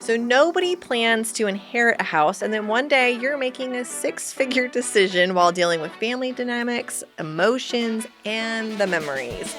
So nobody plans to inherit a house, and then one day you're making a six-figure decision while dealing with family dynamics, emotions, and the memories.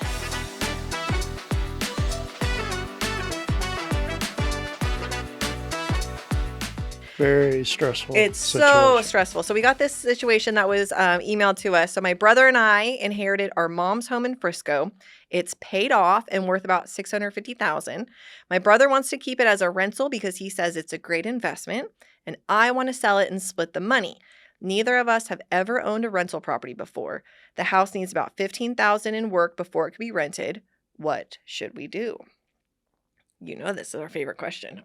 Very stressful It's situation. so stressful. So we got this situation that was emailed to us. So my brother and I inherited our mom's home in Frisco. It's paid off and worth about $650,000. My brother wants to keep it as a rental because he says it's a great investment, and I want to sell it and split the money. Neither of us have ever owned a rental property before. The house needs about $15,000 in work before it could be rented. What should we do? You know, this is our favorite question.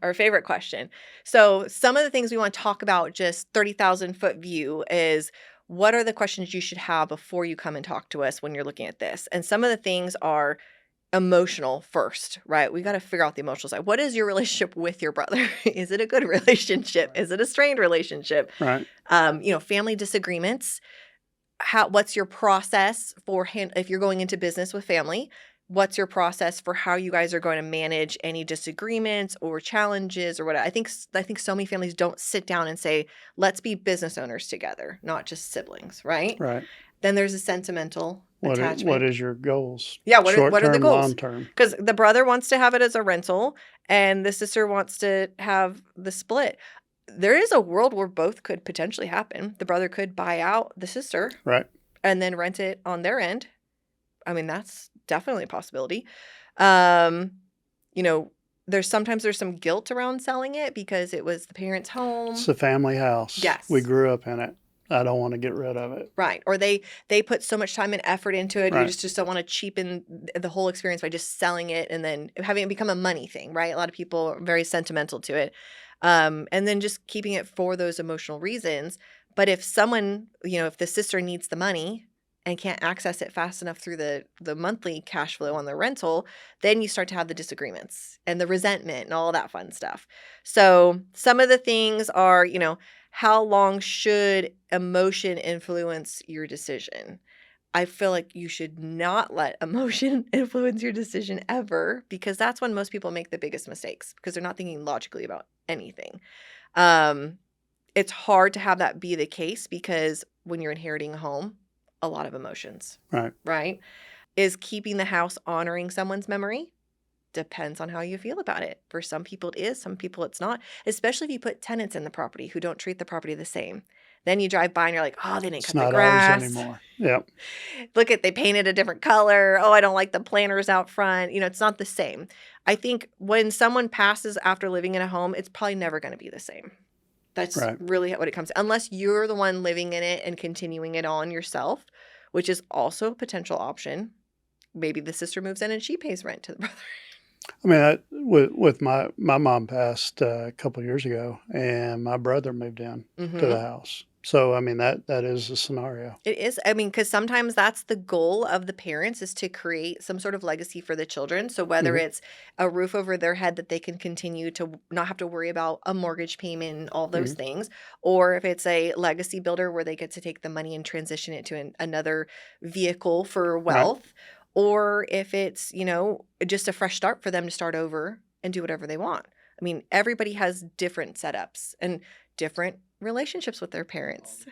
So some of the things we want to talk about, just 30,000 foot view, is what are the questions you should have before you come and talk to us when you're looking at this? And some of the things are emotional first, right? We got to figure out the emotional side. What is your relationship with your brother? Is it a good relationship? Is it a strained relationship? Right. Family disagreements. What's your process for if you're going into business with family? What's your process for how you guys are going to manage any disagreements or challenges or whatever? I think so many families don't sit down and say, let's be business owners together, not just siblings, right? Right. Then there's a sentimental attachment. What is your goals? Yeah, what are the goals? Long term? Because the brother wants to have it as a rental and the sister wants to have the split. There is a world where both could potentially happen. The brother could buy out the sister. Right. And then rent it on their end. I mean, that's definitely a possibility. There's some guilt around selling it because it was the parents' home. It's a family house. Yes. We grew up in it. I don't want to get rid of it. Right. Or they put so much time and effort into it. Right. You just don't want to cheapen the whole experience by just selling it and then having it become a money thing, right? A lot of people are very sentimental to it. And then just keeping it for those emotional reasons. But if someone, if the sister needs the money and can't access it fast enough through the monthly cash flow on the rental, then you start to have the disagreements and the resentment and all that fun stuff. So some of the things are, how long should emotion influence your decision? I feel like you should not let emotion influence your decision ever, because that's when most people make the biggest mistakes because they're not thinking logically about anything. It's hard to have that be the case because when you're inheriting a home, a lot of emotions. Right? Is keeping the house honoring someone's memory? Depends on how you feel about it. For some people it is, some people it's not, especially if you put tenants in the property who don't treat the property the same. Then you drive by and you're like, oh, they didn't cut the grass. It's not ours anymore. Yep. They painted a different color. Oh, I don't like the planters out front. It's not the same. I think when someone passes after living in a home, it's probably never going to be the same. That's really what it comes to. Unless you're the one living in it and continuing it on yourself, which is also a potential option. Maybe the sister moves in and she pays rent to the brother. I mean, with my mom passed a couple of years ago, and my brother moved in to the house. So, I mean, that is a scenario. It is. I mean, because sometimes that's the goal of the parents, is to create some sort of legacy for the children. So whether it's a roof over their head that they can continue to not have to worry about a mortgage payment and all those things, or if it's a legacy builder where they get to take the money and transition it to another vehicle for wealth, or if it's, just a fresh start for them to start over and do whatever they want. I mean, everybody has different setups and different relationships with their parents.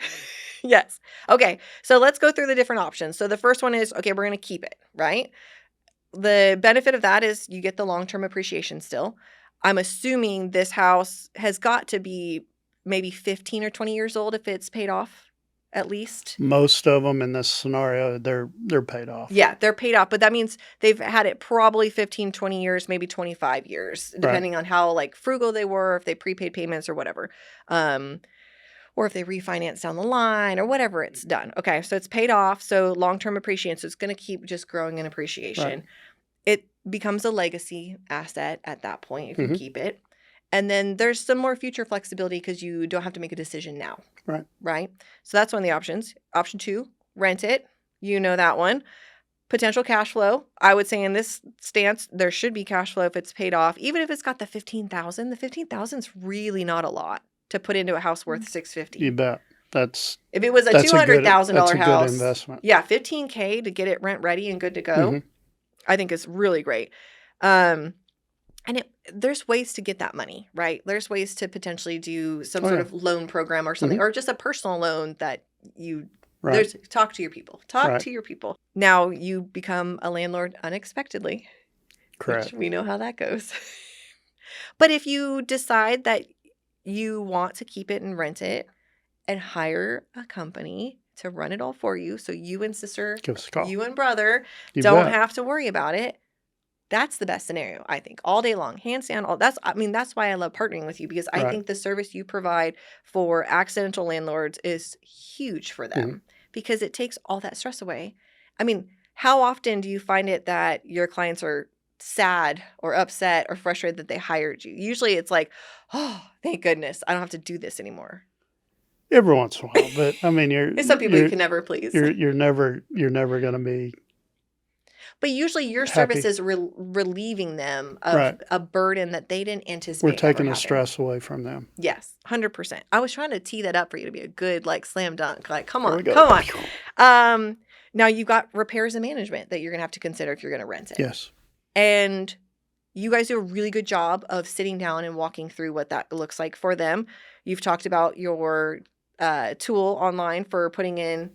Yes. Okay. So let's go through the different options. So the first one is, okay, we're going to keep it, right? The benefit of that is you get the long-term appreciation still. I'm assuming this house has got to be maybe 15 or 20 years old if it's paid off, at least. Most of them in this scenario, they're paid off. Yeah, they're paid off. But that means they've had it probably 15, 20 years, maybe 25 years, depending on how frugal they were, if they prepaid payments or whatever. Or if they refinance down the line or whatever it's done. Okay, so it's paid off. So long-term appreciation. So it's going to keep just growing in appreciation. Right. It becomes a legacy asset at that point if you keep it. And then there's some more future flexibility because you don't have to make a decision now. Right? So that's one of the options. Option 2, rent it. You know that one. Potential cash flow. I would say in this stance, there should be cash flow if it's paid off. Even if it's got the $15,000, the $15,000 is really not a lot to put into a house worth $650,000. You bet. If it was a $200,000 house, that's a good investment. Yeah, $15,000 to get it rent ready and good to go. I think is really great. And there's ways to get that money, right? There's ways to potentially do some Oh, sort yeah. of loan program or something, or just a personal loan that you Right. talk to your people. Talk Right. to your people. Now you become a landlord unexpectedly, which Correct. we know how that goes. But if you decide that you want to keep it and rent it and hire a company to run it all for you, so you and sister, Give us a call. you and brother You don't bet. have to worry about it. That's the best scenario, I think, all day long, hands down. That's why I love partnering with you, because I Right. think the service you provide for accidental landlords is huge for them Mhm. because it takes all that stress away. I mean, how often do you find it that your clients are sad or upset or frustrated that they hired you? Usually it's like, oh, thank goodness, I don't have to do this anymore. Every once in a while, but I mean, There's some people you can never please. you're never going to be But usually your service happy. is relieving them of Right. a burden that they didn't We're anticipate ever taking the having. stress away from them. Yes, 100%. I was trying to tee that up for you to be a good, like, slam dunk. Like, come There we on, go. come on. Now you've got repairs and management that you're going to have to consider if you're going to rent it. Yes. And you guys do a really good job of sitting down and walking through what that looks like for them. You've talked about your tool online for putting in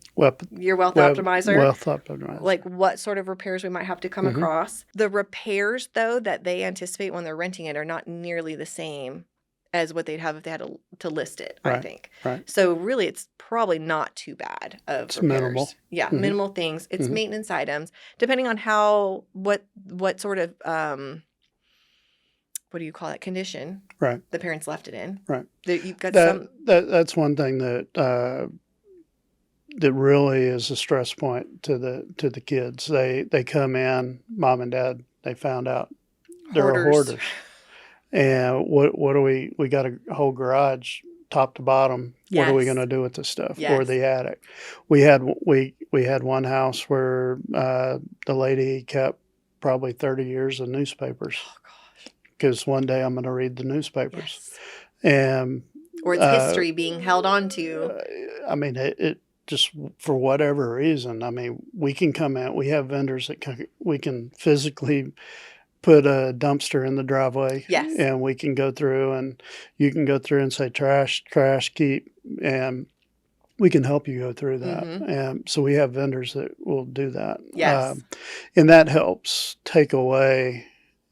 your wealth optimizer. Wealth optimizer. Like what sort of repairs we might have to come across. The repairs, though, that they anticipate when they're renting it are not nearly the same as what they'd have if they had to list it, I think. Right. So really, it's probably not too bad of It's repairs. minimal. Yeah, minimal things. It's maintenance items, depending on what sort of, what do you call that, condition Right. the parents left it in. Right. You've got That's one thing that really is a stress point to the kids. They come in, mom and dad, they found out they're hoarders. And what do we got a whole garage top to bottom. What are we going to do with this stuff? Or the attic? We had one house where the lady kept probably 30 years of newspapers. Oh gosh. Because one day I'm going to read the newspapers. And or it's history being held on to. I mean, it just for whatever reason. I mean, we can come out. We have vendors that we can physically put a dumpster in the driveway. Yes. And we can go through, and you can go through and say trash, keep, and we can help you go through that. And so we have vendors that will do that. Yes. And that helps take away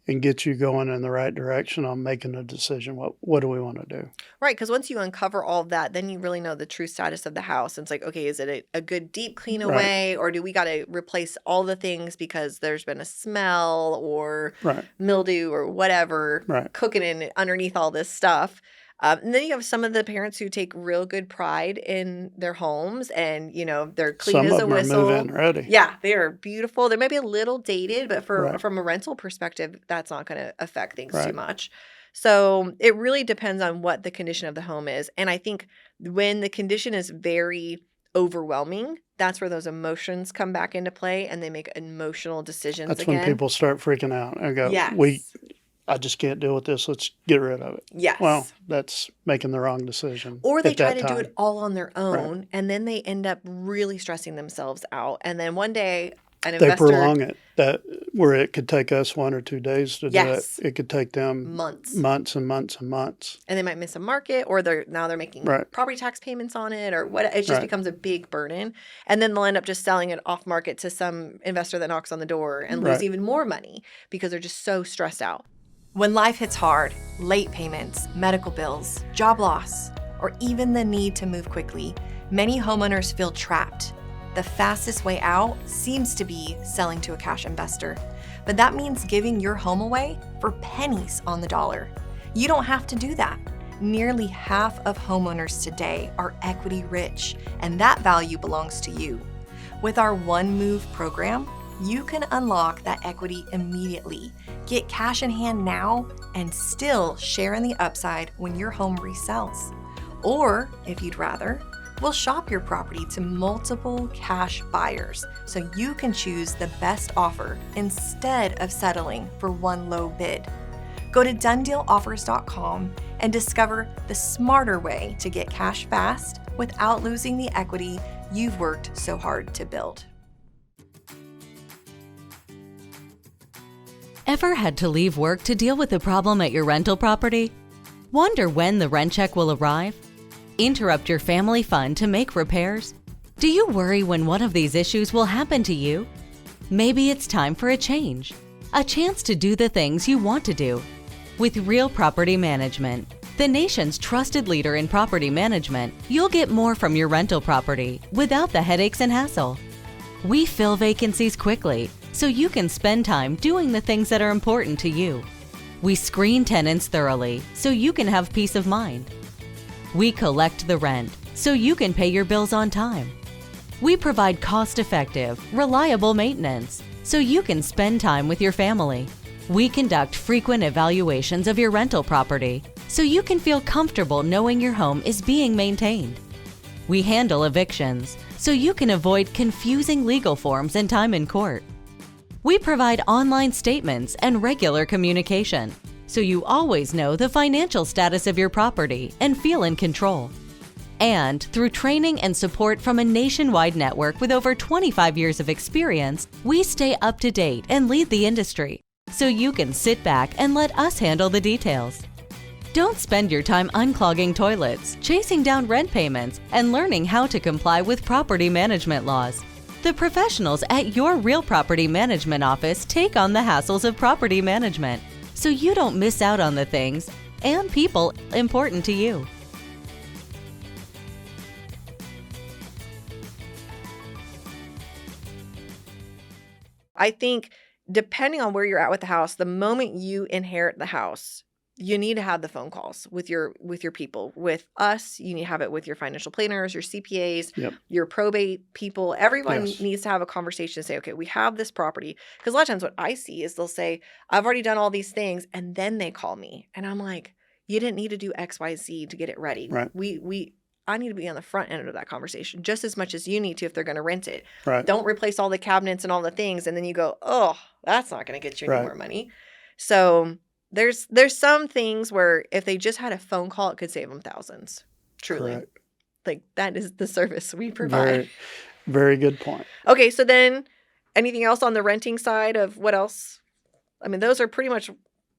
and get you going in the right direction on making a decision. What do we want to do? Right, because once you uncover all of that, then you really know the true status of the house. And it's like, okay, is it a good deep clean away, or do we got to replace all the things because there's been a smell or mildew or whatever cooking in underneath all this stuff? And then you have some of the parents who take real good pride in their homes, and they're clean as a whistle. Some of them are move-in ready. Yeah, they are beautiful. They might be a little dated, but from a rental perspective, that's not going to affect things too much. So it really depends on what the condition of the home is. And I think when the condition is very overwhelming, that's where those emotions come back into play, and they make emotional decisions. That's when people start freaking out and go, I just can't deal with this. Let's get rid of it. Yes. Well, that's making the wrong decision. Or they try to do it all on their own, and then they end up really stressing themselves out. And then one day, an investor... They prolong it, where it could take us 1 or 2 days to do it. It could take them months and months and months. And they might miss a market, or they're making property tax payments on it, or what. It just becomes a big burden. And then they'll end up just selling it off market to some investor that knocks on the door and lose even more money because they're just so stressed out. When life hits hard, late payments, medical bills, job loss, or even the need to move quickly, many homeowners feel trapped. The fastest way out seems to be selling to a cash investor, but that means giving your home away for pennies on the dollar. You don't have to do that. Nearly half of homeowners today are equity rich, and that value belongs to you. With our One Move program, you can unlock that equity immediately, get cash in hand now, and still share in the upside when your home resells. Or, if you'd rather, we'll shop your property to multiple cash buyers so you can choose the best offer instead of settling for one low bid. Go to DunnDealOffers.com and discover the smarter way to get cash fast without losing the equity you've worked so hard to build. Ever had to leave work to deal with a problem at your rental property? Wonder when the rent check will arrive? Interrupt your family fun to make repairs? Do you worry when one of these issues will happen to you? Maybe it's time for a change. A chance to do the things you want to do. With Real Property Management, the nation's trusted leader in property management, you'll get more from your rental property without the headaches and hassle. We fill vacancies quickly so you can spend time doing the things that are important to you. We screen tenants thoroughly so you can have peace of mind. We collect the rent so you can pay your bills on time. We provide cost-effective, reliable maintenance so you can spend time with your family. We conduct frequent evaluations of your rental property so you can feel comfortable knowing your home is being maintained. We handle evictions so you can avoid confusing legal forms and time in court. We provide online statements and regular communication so you always know the financial status of your property and feel in control. And through training and support from a nationwide network with over 25 years of experience, we stay up to date and lead the industry so you can sit back and let us handle the details. Don't spend your time unclogging toilets, chasing down rent payments, and learning how to comply with property management laws. The professionals at your Real Property Management office take on the hassles of property management so you don't miss out on the things and people important to you. I think depending on where you're at with the house, the moment you inherit the house, you need to have the phone calls with your people. With us, you need to have it with your financial planners, your CPAs, Yep. your probate people. Everyone Yes. needs to have a conversation and say, okay, we have this property. Because a lot of times what I see is they'll say, I've already done all these things, and then they call me. And I'm like, you didn't need to do X, Y, Z to get it ready. Right. I need to be on the front end of that conversation just as much as you need to if they're going to rent it. Right. Don't replace all the cabinets and all the things, and then you go, oh, that's not going to get you any Right. more money. So there's some things where if they just had a phone call, it could save them thousands. Truly. Correct. Like that is the service we provide. Very, very good point. Okay, so then anything else on the renting side of what else? I mean, those are pretty much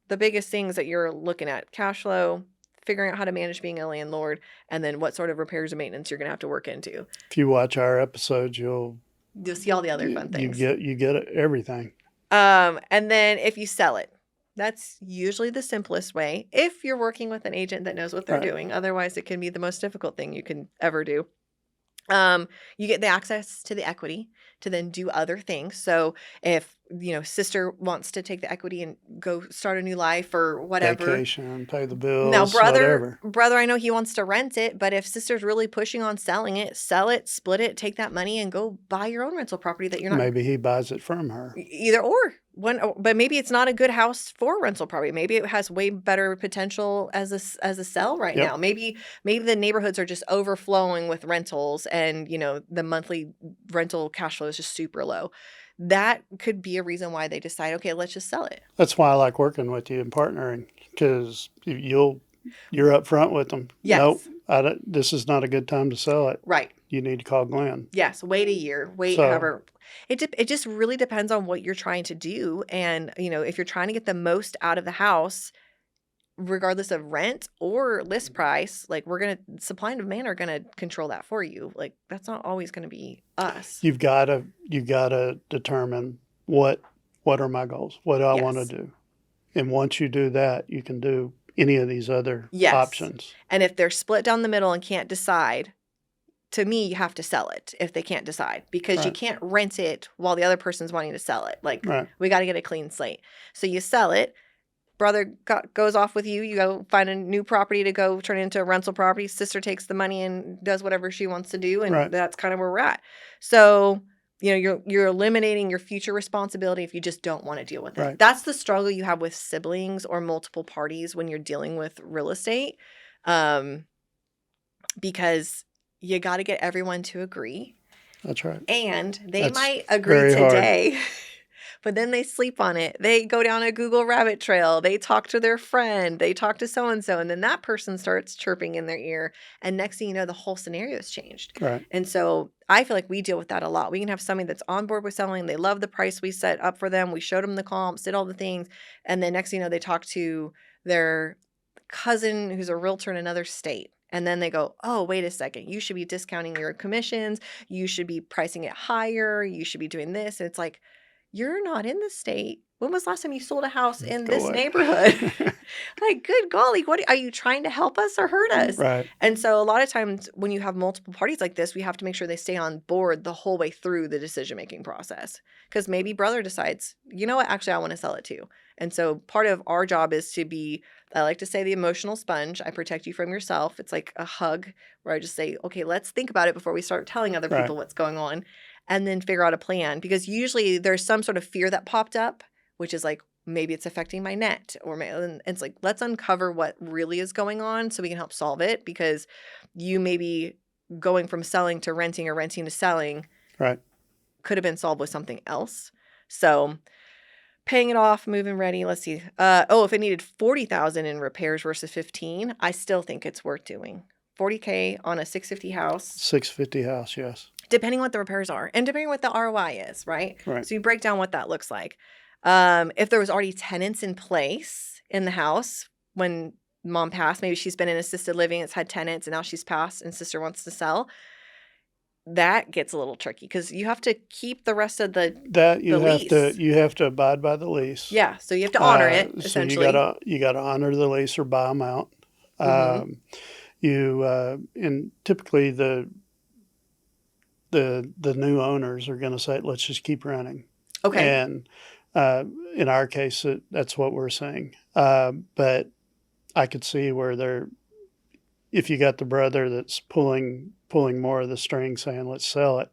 the biggest things that you're looking at. Cash flow, figuring out how to manage being a landlord, and then what sort of repairs and maintenance you're going to have to work into. If you watch our episodes, you'll see all the other fun things. You get everything. And then if you sell it, that's usually the simplest way if you're working with an agent that knows what they're doing. Otherwise, it can be the most difficult thing you can ever do. You get the access to the equity to then do other things. So if, sister wants to take the equity and go start a new life or whatever. Vacation, pay the bills, now, whatever. brother, I know he wants to rent it, but if sister's really pushing on selling it, sell it, split it, take that money and go buy your own rental property that you're not. Maybe he buys it from her. Either or. But maybe it's not a good house for rental property. Maybe it has way better potential as a sell right now. Maybe the neighborhoods are just overflowing with rentals, and the monthly rental cash flow is just super low. That could be a reason why they decide, okay, let's just sell it. That's why I like working with you and partnering, because you're upfront with them. Yes. Nope, this is not a good time to sell it. Right. You need to call Glynn. Yes. Wait a year. However. It just really depends on what you're trying to do. And, if you're trying to get the most out of the house, regardless of rent or list price, like supply and demand are going to control that for you. Like that's not always going to be us. You've got to determine what are my goals? What do I want to do? And once you do that, you can do any of these other options. And if they're split down the middle and can't decide, to me, you have to sell it if they can't decide, because you can't rent it while the other person's wanting to sell it. Like we got to get a clean slate. So you sell it. Brother goes off with you. You go find a new property to go turn into a rental property. Sister takes the money and does whatever she wants to do. And that's kind of where we're at. So, you're eliminating your future responsibility if you just don't want to deal with it. Right. That's the struggle you have with siblings or multiple parties when you're dealing with real estate. Because you got to get everyone to agree. That's right. And they That's might agree today, but then they sleep on it. They go down a Google rabbit trail. They talk to their friend. They talk to so-and-so. And then that person starts chirping in their ear. And next thing you know, the whole scenario's changed. Right. And so I feel like we deal with that a lot. We can have somebody that's on board with selling. They love the price we set up for them. We showed them the comps, did all the things. And then next thing you know, they talk to their cousin who's a realtor in another state. And then they go, oh, wait a second. You should be discounting your commissions. You should be pricing it higher. You should be doing this. And it's like, you're not in the state. When was the last time you sold a house in this neighborhood? Like, good golly, what are you trying to help us or hurt us? Right. And so a lot of times when you have multiple parties like this, we have to make sure they stay on board the whole way through the decision-making process. Because maybe brother decides, you know what, actually, I want to sell it too. And so part of our job is to be, I like to say, the emotional sponge. I protect you from yourself. It's like a hug where I just say, okay, let's think about it before we start telling other people what's going on, and then figure out a plan. Because usually there's some sort of fear that popped up, which is like, maybe it's affecting my net, and it's like, let's uncover what really is going on so we can help solve it, because you may be going from selling to renting or renting to selling. Right. Could have been solved with something else. So paying it off, moving ready. Let's see. If it needed $40,000 in repairs versus 15, I still think it's worth doing. $40K on a 650 house. 650 house, yes. Depending on what the repairs are and depending on what the ROI is, right? Right. So you break down what that looks like. If there was already tenants in place in the house when mom passed, maybe she's been in assisted living, it's had tenants, and now she's passed and sister wants to sell, that gets a little tricky because you have to keep the rest of the lease. You have to abide by the lease. Yeah, so you have to honor it, essentially. So you gotta honor the lease or buy them out. And typically the new owners are going to say, let's just keep renting. Okay. And in our case, that's what we're saying. But I could see where if you got the brother that's pulling more of the string saying, let's sell it,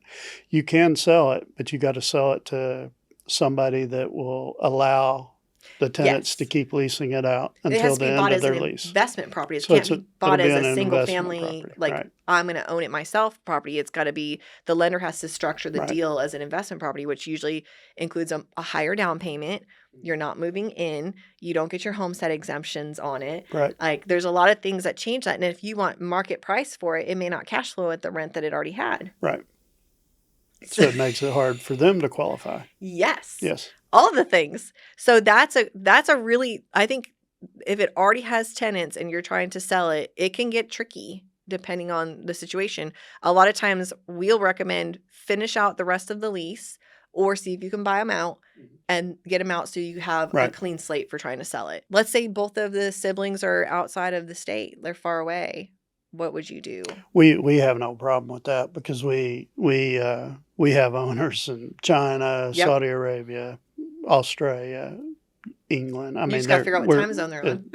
you can sell it, but you got to sell it to somebody that will allow the tenants to keep leasing it out until the end of their lease. Investment property. It So can't be bought as a single family, property. I'm going to own it myself property. It's got to be, the lender has to structure the deal as an investment property, which usually includes a higher down payment. You're not moving in. You don't get your homestead exemptions on it. Right. Like, there's a lot of things that change that. And if you want market price for it, it may not cash flow at the rent that it already had. Right. So it makes it hard for them to qualify. Yes. Yes. All the things. So that's a really, I think if it already has tenants and you're trying to sell it, it can get tricky depending on the situation. A lot of times we'll recommend finish out the rest of the lease or see if you can buy them out and get them out so you have a clean slate for trying to sell it. Let's say both of the siblings are outside of the state. They're far away. What would you do? We have no problem with that because we have owners in China, Saudi Arabia, Australia, England. I mean, just got to figure out what time zone they're on.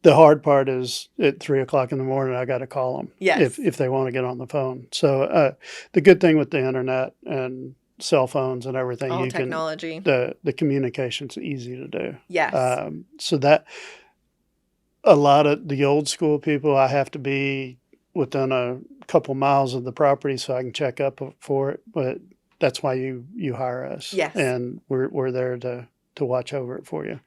The hard part is at 3:00 in the morning, I got to call them if they want to get on the phone. So the good thing with the internet and cell phones and everything, all technology, the communication's easy to do. Yes. So that a lot of the old school people, I have to be within a couple miles of the property so I can check up for it. But that's why you hire us. Yes. And we're there to watch over it for you.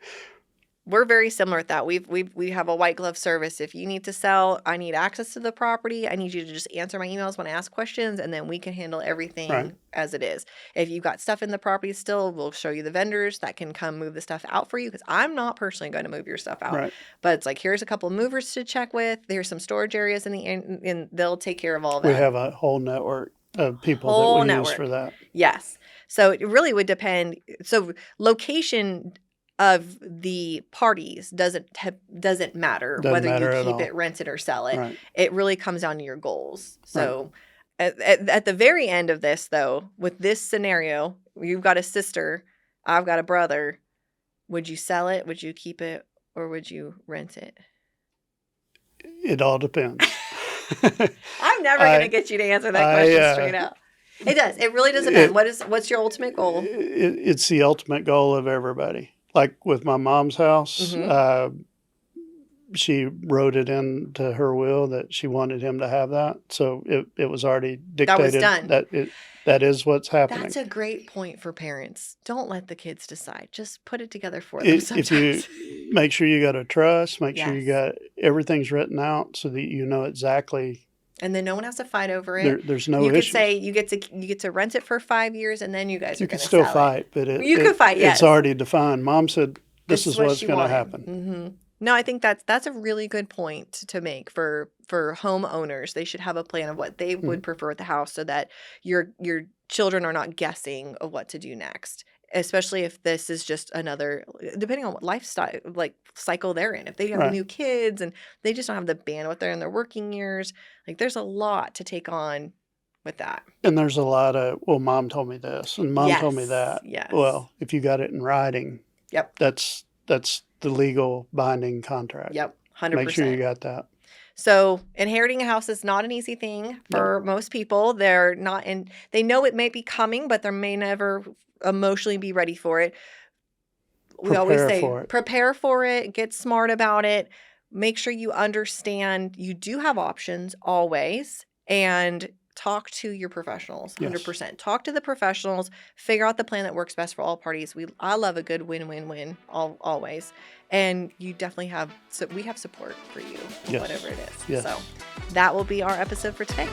We're very similar with that. We have a white glove service. If you need to sell, I need access to the property. I need you to just answer my emails when I ask questions, and then we can handle everything as it is. If you've got stuff in the property still, we'll show you the vendors that can come move the stuff out for you, because I'm not personally going to move your stuff out. Right. But it's like, here's a couple of movers to check with. There's some storage areas and they'll take care of all that. We have a whole network of people that we use for that. Yes. So it really would depend. So location of the parties doesn't matter whether you keep it, rent it, or sell it. Right. It really comes down to your goals. So at the very end of this, though, with this scenario, you've got a sister, I've got a brother. Would you sell it? Would you keep it? Or would you rent it? It all depends. I'm never going to get you to answer that question straight out. It does. It really does depend. What's your ultimate goal? It's the ultimate goal of everybody. Like with my mom's house, she wrote it into her will that she wanted him to have that. So it was already That was dictated done. that is what's happening. That's a great point for parents. Don't let the kids decide. Just put it together for them If you sometimes. make sure you got a trust, make sure you Yes. got everything's written out so that you know exactly. And then no one has to fight over it. There's no You could issues. say you get to rent it for 5 years, and then you guys are You going can to still sell fight, it. but You could fight, yes. it's already defined. Mom said this is what what's she going to wanted. happen. No, I think that's a really good point to make for homeowners. They should have a plan of what they would prefer at the house, so that your children are not guessing of what to do next. Especially if this is just another, depending on what lifestyle cycle they're in. If they have Right. new kids and they just don't have the bandwidth, they're in their working years. Like, there's a lot to take on with that. And there's a lot of, well, Mom told me this and Mom told me that. Yes. Well, if you got it in writing, Yep. that's the legal binding contract. Yep. 100%. Make sure you got that. So inheriting a house is not an easy thing for most people. They're not in, they know it may be coming, but they may never emotionally be ready for it. We always say, prepare for it, get smart about it, make sure you understand you do have options always, and talk to your professionals. 100%. Yes. Talk to the professionals, figure out the plan that works best for all parties. I love a good win-win-win always. And you definitely we have support for you, yes. whatever it is. Yes. So that will be our episode for today.